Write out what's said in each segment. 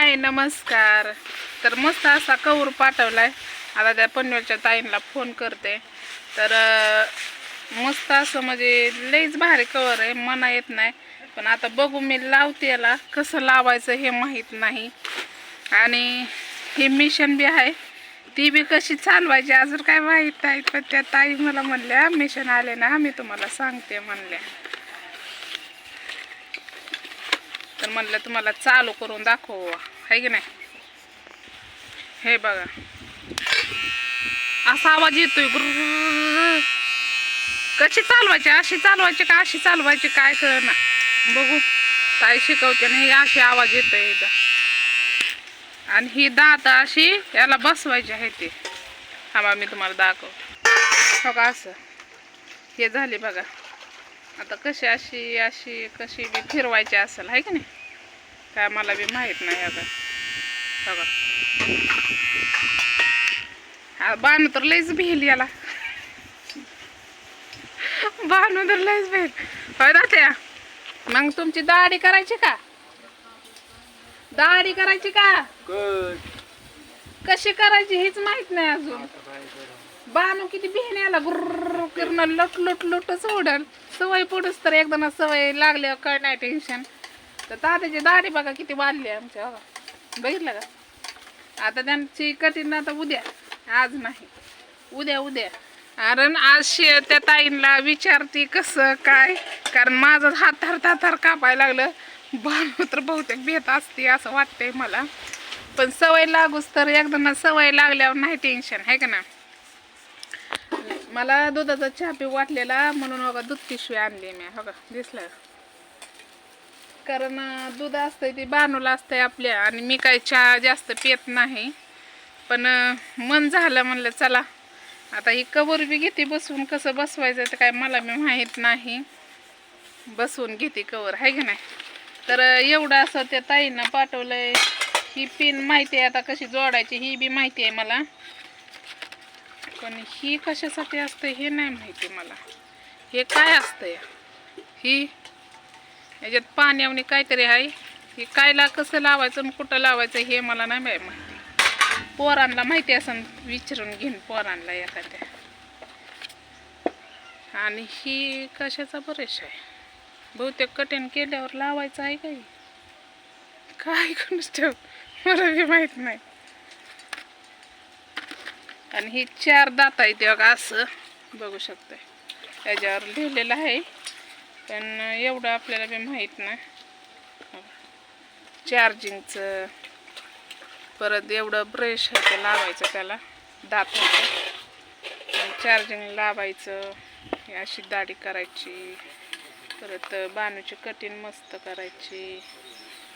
हाय नमस्कार. तर मस्त असा कवर पाठवलाय. आता त्या पनवेलच्या ताईंना फोन करते. तर मस्त असं म्हणजे लईच भारी कवर आहे, मना येत नाही. पण आता बघू मी लावते, याला कसं लावायचं हे माहीत नाही. आणि ही मिशन बी आहे, ती बी कशी चालवायची अजून काय माहीत नाही. पण त्या ताई मला म्हणल्या मिशन आले ना मी तुम्हाला सांगते म्हणल्या. तर म्हणलं तुम्हाला चालू करून दाखवू, आहे की नाही. हे बघा असा आवाज येतोय. कशी चालवायची, अशी चालवायची का अशी चालवायची काय कळना. बघू ताई शिकवते ना. हे अशी आवाज येतोय इथं. आणि ही दात अशी याला बसवायची आहे ते. हा मी तुम्हाला दाखवतो. हो का असं हे झाले बघा. आता कशी अशी अशी कशी बी फिरवायची असेल, आहे की नाही. काय मला बी माहीत नाही. आता बघा हा बाणू तर लईच भिल याला. बाणू तर लईच भिल. होय दात्या, मग तुमची दाढी करायची का? दाढी करायची का? कशी करायची हेच माहित नाही अजून. बाणू किती भिन याला. गुर्र करणं लट लट लटच ओढल. सवय पडूस तर एकदा ना सवय लागल्यावर काय नाही टेन्शन. तर तात्याची दाढी बघा किती वाढली आमच्या. बघा बघितलं का. आता त्यांची कठीण आता उद्या, आज नाही उद्या. उद्या कारण आज त्या ताईंना विचारते कसं काय. कारण माझं हात थर कापायला लागलं. बाणू तर बहुतेक भेट असते असं वाटतंय मला. पण सवय लागूच तर एकदा ना सवय लागल्यावर नाही टेन्शन, आहे का ना. मला दुधाचा चहा पिऊ वाटलेला म्हणून बघा दूध पिशवी आणली मी. बघा दिसलं. कारण दूध असतंय ते बाणूला असतंय आपल्या. आणि मी काही चहा जास्त पित नाही. पण मन झालं म्हणलं चला आता ही कवर बी घेते बसवून. कसं बसवायचं ते काय मला बी माहीत नाही. बसवून घेते कवर, आहे की नाही. तर एवढं असं त्या ताईनं पाठवलंय. ही पिन माहिती आहे आता कशी जोडायची, ही बी माहिती आहे मला. पण ही कशासाठी असतं हे नाही माहिती मला. हे काय असतंय ही, याच्यात पाण्यावनी काहीतरी आहे. हे कायला कसं लावायचं आणि कुठं लावायचं हे मला नाही माहिती. पोरांना माहिती असं विचारून घेईन पोरांना एखाद्या. आणि ही कशाचा बरेच आहे. बहुतेक कठीण केल्यावर लावायचं आहे काही काय कोणच ठेव मला बी माहित नाही. आणि ही 4 दात आहे ते बघा असं बघू शकता. याच्यावर लिहिलेलं आहे पण एवढं आपल्याला बी माहीत नाही. चार्जिंगचं परत एवढं ब्रश आहे ते लावायचं त्याला. दात होतं चार्जिंग लावायचं. ही अशी दाढी करायची. परत बाणूची कटिंग मस्त करायची.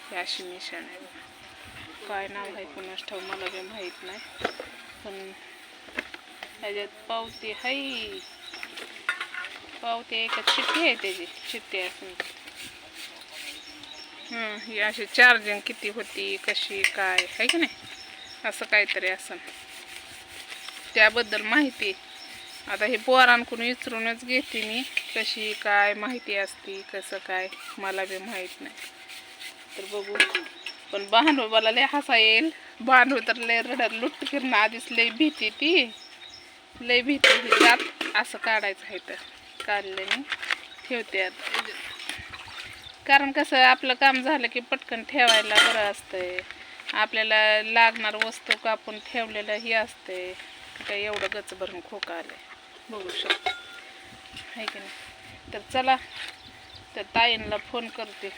ही अशी मिशन आहे बघा. काय नाव आहे कुणास ठाऊक मला बी माहीत नाही. पण ह्याच्यात पावती आहे. पावती एका चिठ्ठी आहे त्याची. चिठ्ठी असून ही अशी चार्जिंग किती होती कशी काय, आहे की नाही. असं काहीतरी असं त्याबद्दल माहिती. आता हे पोरांकडून विचारूनच घेते मी कशी काय माहिती असती कसं काय मला बी माहीत नाही. तर बघू. पण बाणू मला लय हसा येईल. बाणू तर लय रडत लुट फिरणं आधीच लय भीती ती. लय भीती ही दात असं काढायचं आहे. तर काढलं मी ठेवते आता. कारण कसं आपलं काम झालं की पटकन ठेवायला बरं असतंय. आपल्याला लागणार वस्तू कापून ठेवलेलं ही असते. काय एवढं गच भरून खोका आलंय बघू शकतो, आहे की नाही. तर चला तर ताईंना फोन करते.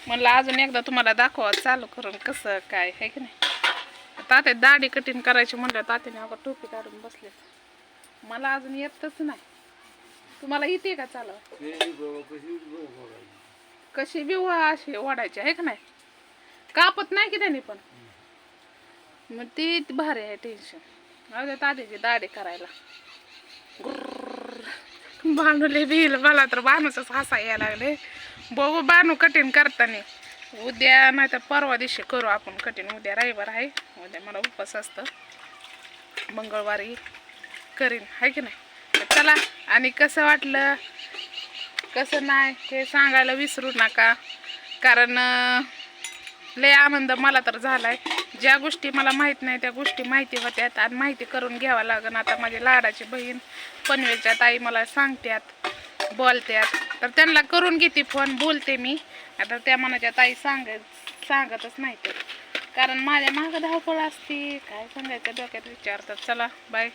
म्हणलं अजून एकदा तुम्हाला दाखवा चालू करून कसं काय, आहे की नाही. तात्या दाढी कटिंग करायची म्हणलं तात्याने अगं टोपी काढून बसले. मला अजून येतच नाही. तुम्हाला येते का चालू. कशी बी अशी ओढायची, आहे का नाही. कापत नाही की त्याने पण. मग ती भारी आहे टेन्शन. अगं तात्याची दाढी करायला. बाणूले भिल. मला तर बाणूचंच हसा यायला लागले. बघू बाणू कटिंग करताना. उद्या नाही तर परवा दिवशी करू आपण कटिंग. उद्या रविवार आहे. उद्या मला उपवास असतं. मंगळवारी करीन, आहे की नाही. चला आणि कसं वाटलं कसं नाही हे सांगायला विसरू नका. कारण लय आनंद मला तर झालाय. ज्या गोष्टी मला माहीत नाही त्या गोष्टी माहिती होत्यात आणि माहिती करून घ्यावं लागन. आता माझी लाडाची बहीण पनवेलच्या ताई मला सांगत्यात, बोलत्यात, तर त्यांना करून घेते फोन, बोलते मी. आता त्या मनाच्या ताई सांगतच नाही ते, कारण माझ्या मागं धावपळ असते. काय सांगायचं डोक्यात विचारतात. चला बाय.